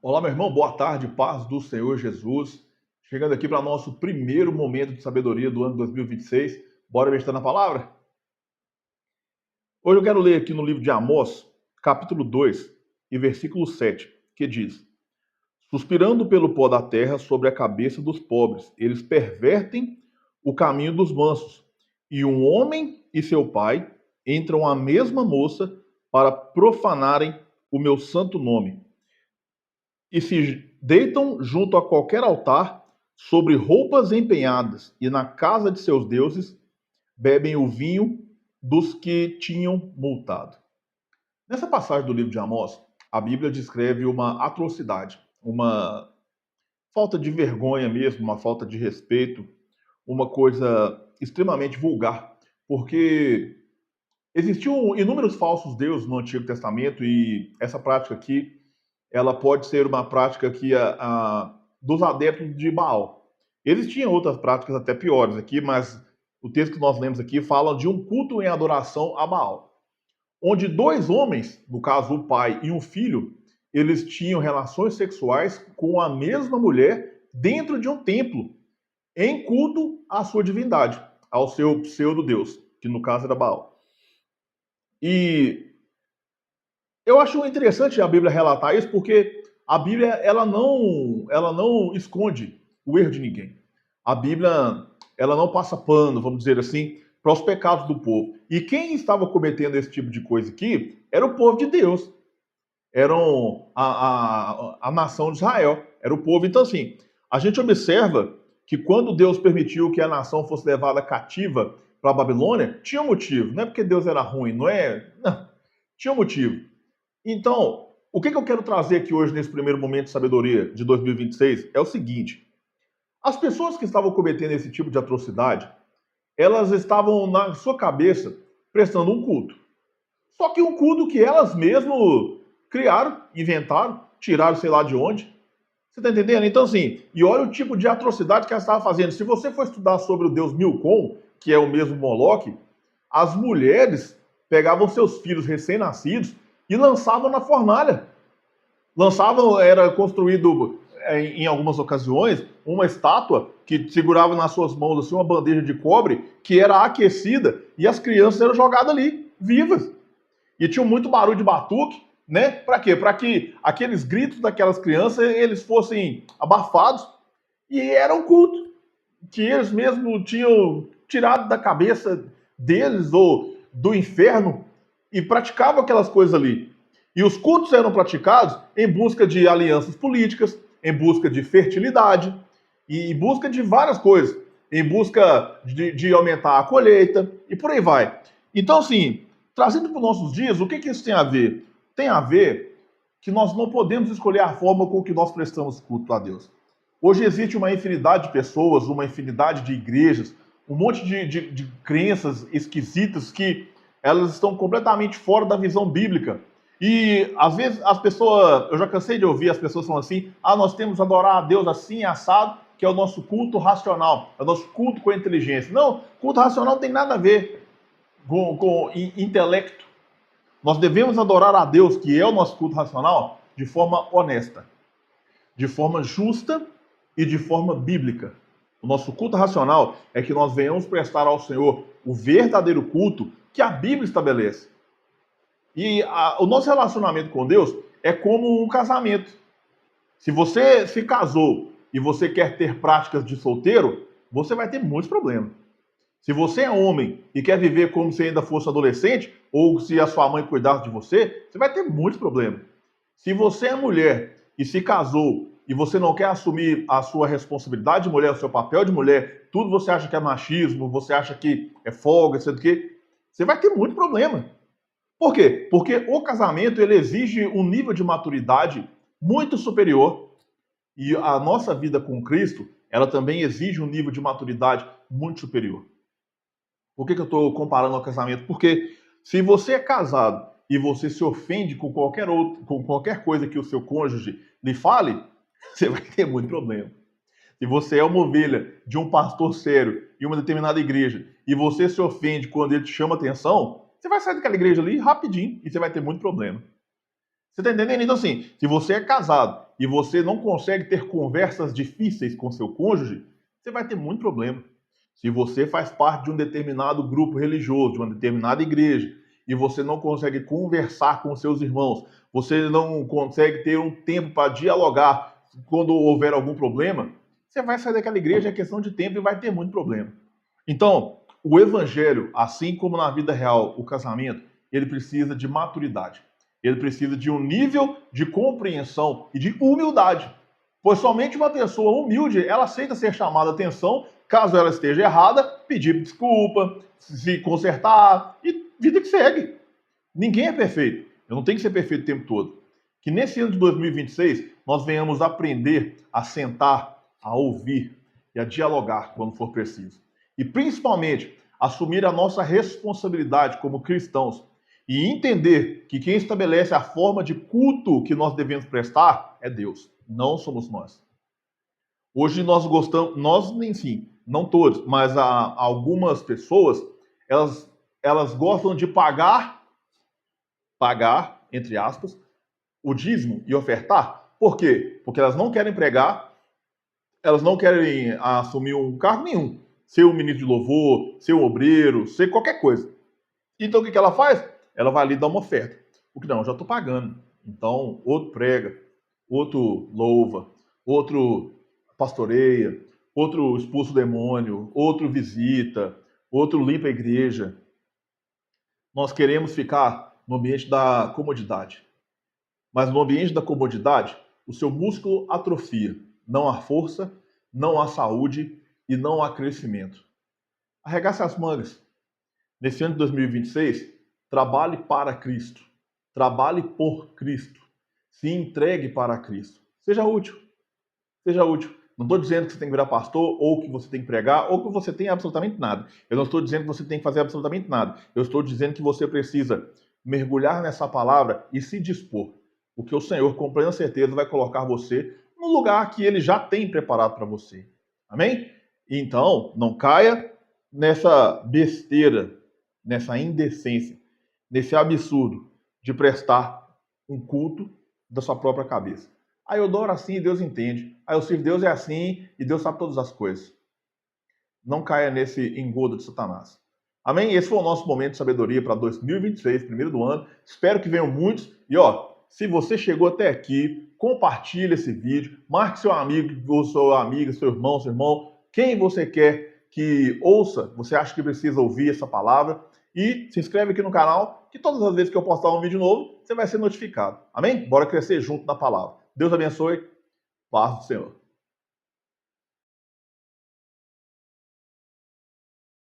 Olá, meu irmão, boa tarde, paz do Senhor Jesus. Chegando aqui para nosso primeiro momento de sabedoria do ano 2026. Bora meditar na palavra? Hoje eu quero ler aqui no livro de Amós, capítulo 2 e versículo 7, que diz: Suspirando pelo pó da terra sobre a cabeça dos pobres, eles pervertem o caminho dos mansos, e um homem e seu pai entram à mesma moça para profanarem o meu santo nome e se deitam junto a qualquer altar sobre roupas empenhadas, e na casa de seus deuses bebem o vinho dos que tinham multado. Nessa passagem do livro de Amós, a Bíblia descreve uma atrocidade, uma falta de vergonha mesmo, uma falta de respeito, uma coisa extremamente vulgar, porque existiam inúmeros falsos deuses no Antigo Testamento e essa prática aqui ela pode ser uma prática que dos adeptos de Baal. Existiam outras práticas até piores aqui, mas o texto que nós lemos aqui fala de um culto em adoração a Baal, onde dois homens, no caso o pai e um filho, eles tinham relações sexuais com a mesma mulher dentro de um templo, em culto à sua divindade, ao seu pseudo-deus, que no caso era Baal. E eu acho interessante a Bíblia relatar isso porque a Bíblia ela não esconde o erro de ninguém. A Bíblia ela não passa pano, vamos dizer assim, para os pecados do povo. E quem estava cometendo esse tipo de coisa aqui era o povo de Deus, eram a nação de Israel, era o povo. Então assim, a gente observa que quando Deus permitiu que a nação fosse levada cativa para a Babilônia, tinha um motivo. Não é porque Deus era ruim, não é? Não, tinha um motivo. Então, o que eu quero trazer aqui hoje nesse primeiro momento de sabedoria de 2026 é o seguinte: as pessoas que estavam cometendo esse tipo de atrocidade, elas estavam na sua cabeça prestando um culto. Só que um culto que elas mesmo criaram, inventaram, tiraram sei lá de onde. Você está entendendo? Então, assim, e olha o tipo de atrocidade que elas estavam fazendo. Se você for estudar sobre o deus Milcom, que é o mesmo Moloque, as mulheres pegavam seus filhos recém-nascidos e lançavam na fornalha. Lançavam, era construído em algumas ocasiões uma estátua que segurava nas suas mãos assim, uma bandeja de cobre que era aquecida e as crianças eram jogadas ali, vivas. E tinha muito barulho de batuque, né? Para quê? Para que aqueles gritos daquelas crianças eles fossem abafados e era um culto que eles mesmos tinham tirado da cabeça deles ou do inferno e praticavam aquelas coisas ali. E os cultos eram praticados em busca de alianças políticas, em busca de fertilidade e em busca de várias coisas, em busca de aumentar a colheita e por aí vai. Então, assim, trazendo para os nossos dias, o que isso tem a ver? Tem a ver que nós não podemos escolher a forma com que nós prestamos culto a Deus. Hoje existe uma infinidade de pessoas, uma infinidade de igrejas, um monte de crenças esquisitas que elas estão completamente fora da visão bíblica. E às vezes as pessoas, eu já cansei de ouvir as pessoas falando assim: ah, nós temos que adorar a Deus assim, assado, que é o nosso culto racional, é o nosso culto com a inteligência. Não, culto racional não tem nada a ver com intelecto. Nós devemos adorar a Deus, que é o nosso culto racional, de forma honesta, de forma justa e de forma bíblica. O nosso culto racional é que nós venhamos prestar ao Senhor o verdadeiro culto que a Bíblia estabelece. E o nosso relacionamento com Deus é como um casamento. Se você se casou e você quer ter práticas de solteiro, você vai ter muitos problemas. Se você é homem e quer viver como se ainda fosse adolescente, ou se a sua mãe cuidasse de você, você vai ter muitos problemas. Se você é mulher e se casou e você não quer assumir a sua responsabilidade de mulher, o seu papel de mulher, tudo você acha que é machismo, você acha que é folga, sei do que, você vai ter muito problema. Por quê? Porque o casamento ele exige um nível de maturidade muito superior e a nossa vida com Cristo, ela também exige um nível de maturidade muito superior. Por que eu estou comparando ao casamento? Porque se você é casado e você se ofende com qualquer coisa que o seu cônjuge lhe fale, você vai ter muito problema. Se você é uma ovelha de um pastor sério em uma determinada igreja e você se ofende quando ele te chama atenção, você vai sair daquela igreja ali rapidinho e você vai ter muito problema. Você está entendendo? Então, assim, se você é casado e você não consegue ter conversas difíceis com seu cônjuge, você vai ter muito problema. Se você faz parte de um determinado grupo religioso, de uma determinada igreja, e você não consegue conversar com seus irmãos, você não consegue ter um tempo para dialogar quando houver algum problema, você vai sair daquela igreja, é questão de tempo e vai ter muito problema. Então, o evangelho, assim como na vida real, o casamento, ele precisa de maturidade. Ele precisa de um nível de compreensão e de humildade. Pois somente uma pessoa humilde, ela aceita ser chamada a atenção, caso ela esteja errada, pedir desculpa, se consertar e vida que segue. Ninguém é perfeito. Eu não tenho que ser perfeito o tempo todo. Que nesse ano de 2026 nós venhamos aprender a sentar, a ouvir e a dialogar quando for preciso. E principalmente assumir a nossa responsabilidade como cristãos e entender que quem estabelece a forma de culto que nós devemos prestar é Deus, não somos nós. Hoje nós gostamos, nós, enfim, não todos, mas algumas pessoas, elas gostam de pagar, entre aspas, o dízimo e ofertar. Por quê? Porque elas não querem pregar, elas não querem assumir um cargo nenhum. Ser um ministro de louvor, ser um obreiro, ser qualquer coisa. Então o que ela faz? Ela vai ali dar uma oferta. Porque não, eu já estou pagando. Então, outro prega, outro louva, outro pastoreia, outro expulsa o demônio, outro visita, outro limpa a igreja. Nós queremos ficar no ambiente da comodidade. Mas no ambiente da comodidade, o seu músculo atrofia. Não há força, não há saúde e não há crescimento. Arregace as mangas. Nesse ano de 2026, trabalhe para Cristo. Trabalhe por Cristo. Se entregue para Cristo. Seja útil. Seja útil. Não estou dizendo que você tem que virar pastor, ou que você tem que pregar, ou que você tem absolutamente nada. Eu não estou dizendo que você tem que fazer absolutamente nada. Eu estou dizendo que você precisa mergulhar nessa palavra e se dispor. Porque o Senhor, com plena certeza, vai colocar você no lugar que Ele já tem preparado para você. Amém? Então, não caia nessa besteira, nessa indecência, nesse absurdo de prestar um culto da sua própria cabeça. Aí eu adoro assim e Deus entende. Aí eu sirvo Deus é assim e Deus sabe todas as coisas. Não caia nesse engodo de Satanás. Amém? Esse foi o nosso momento de sabedoria para 2026, primeiro do ano. Espero que venham muitos. E ó, se você chegou até aqui, compartilhe esse vídeo, marque seu amigo, ou sua amiga, seu irmão, quem você quer que ouça, você acha que precisa ouvir essa palavra. E se inscreve aqui no canal, que todas as vezes que eu postar um vídeo novo, você vai ser notificado. Amém? Bora crescer junto na palavra. Deus abençoe. Paz do Senhor.